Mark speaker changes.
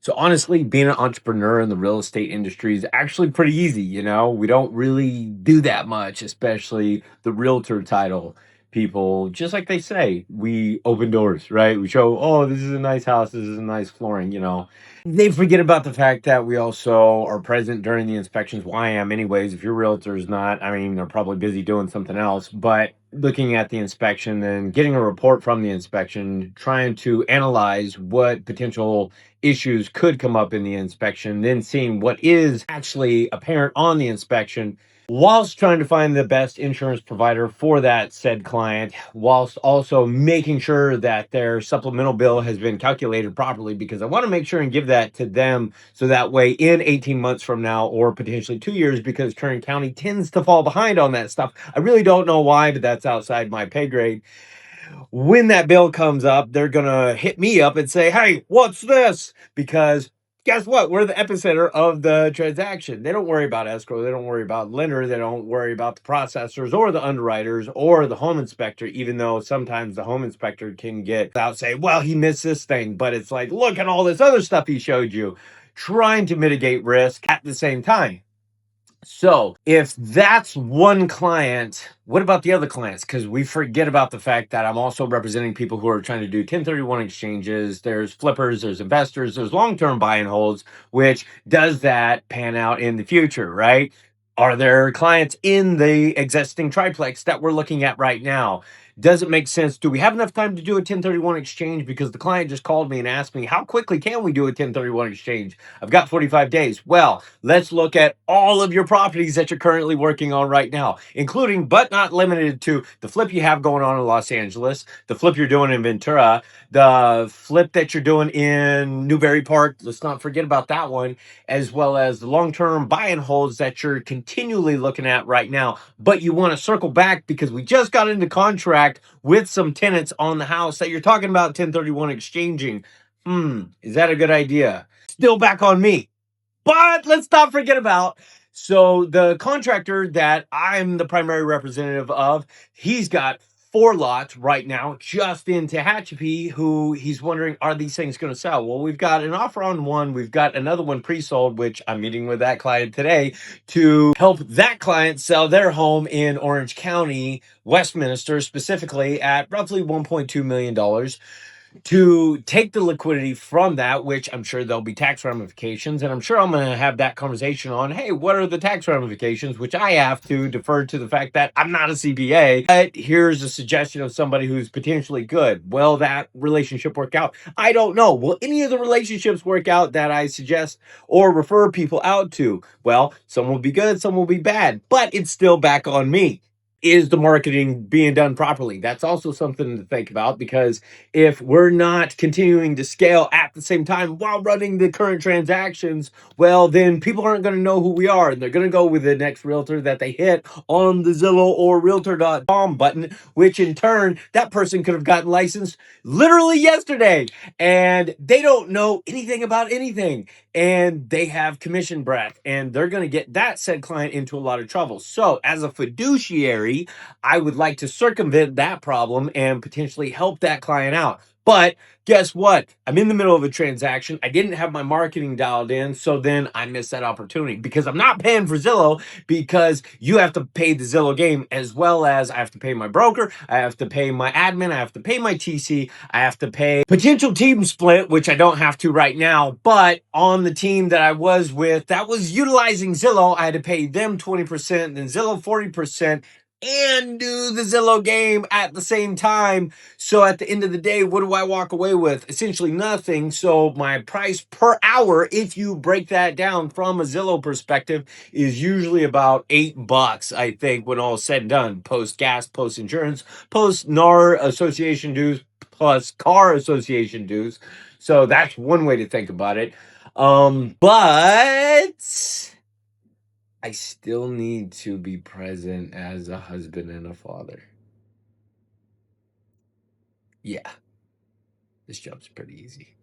Speaker 1: So honestly, being an entrepreneur in the real estate industry is actually pretty easy. We don't really do that much, especially the realtor title people. Just like they say, we open doors, right? We show, oh, this is a nice house, this is a nice flooring. They forget about the fact that we also are present during the inspections. Well, I am anyways. If your realtor is not, I mean, they're probably busy doing something else. But looking at the inspection and getting a report from the inspection, trying to analyze what potential issues could come up in the inspection, then seeing what is actually apparent on the inspection, whilst trying to find the best insurance provider for that said client, whilst also making sure that their supplemental bill has been calculated properly, because I want to make sure and give that to them so that way in 18 months from now, or potentially 2 years, because Kern County tends to fall behind on that stuff. I really don't know why, but that's outside my pay grade. When that bill comes up, they're going to hit me up and say, hey, what's this? Because guess what? We're the epicenter of the transaction. They don't worry about escrow. They don't worry about lender. They don't worry about the processors or the underwriters or the home inspector, even though sometimes the home inspector can get out, say, well, he missed this thing. But it's like, look at all this other stuff he showed you, trying to mitigate risk at the same time. So if that's one client, what about the other clients? Because we forget about the fact that I'm also representing people who are trying to do 1031 exchanges. There's flippers, there's investors, there's long-term buy and holds, which does that pan out in the future, right? Are there clients in the existing triplex that we're looking at right now? Does it make sense? Do we have enough time to do a 1031 exchange? Because the client just called me and asked me, how quickly can we do a 1031 exchange? I've got 45 days. Well, let's look at all of your properties that you're currently working on right now, including but not limited to the flip you have going on in Los Angeles, the flip you're doing in Ventura, the flip that you're doing in Newberry Park. Let's not forget about that one, as well as the long-term buy and holds that you're continually looking at right now. But you want to circle back because we just got into contract with some tenants on the house that you're talking about 1031 exchanging. Is that a good idea? Still back on me. But let's not forget about, so the contractor that I'm the primary representative of, he's got 4 lots right now just in Tehachapi, who he's wondering, are these things going to sell? Well, we've got an offer on one. We've got another one pre-sold, which I'm meeting with that client today to help that client sell their home in Orange County, Westminster, specifically at roughly $1.2 million, to take the liquidity from that, which I'm sure there'll be tax ramifications. And I'm sure I'm going to have that conversation on, hey, what are the tax ramifications? Which I have to defer to the fact that I'm not a CPA. But here's a suggestion of somebody who's potentially good. Will that relationship work out? I don't know. Will any of the relationships work out that I suggest or refer people out to? Well, some will be good, some will be bad, but it's still back on me. Is the marketing being done properly? That's also something to think about, because if we're not continuing to scale at the same time while running the current transactions, well, then people aren't going to know who we are. And they're going to go with the next realtor that they hit on the Zillow or Realtor.com button, which in turn, that person could have gotten licensed literally yesterday. And they don't know anything about anything. And they have commission breath. And they're going to get that said client into a lot of trouble. So as a fiduciary, I would like to circumvent that problem and potentially help that client out. But guess what? I'm in the middle of a transaction. I didn't have my marketing dialed in, so then I missed that opportunity because I'm not paying for Zillow, because you have to pay the Zillow game, as well as I have to pay my broker, I have to pay my admin, I have to pay my TC, I have to pay potential team split, which I don't have to right now. But on the team that I was with that was utilizing Zillow, I had to pay them 20%, then Zillow 40%, and do the Zillow game at the same time. So at the end of the day, what do I walk away with? Essentially nothing. So my price per hour, if you break that down from a Zillow perspective, is usually about $8, I think, when all is said and done. Post gas, post insurance, post NAR association dues, plus car association dues. So that's one way to think about it. But I still need to be present as a husband and a father. Yeah, this job's pretty easy.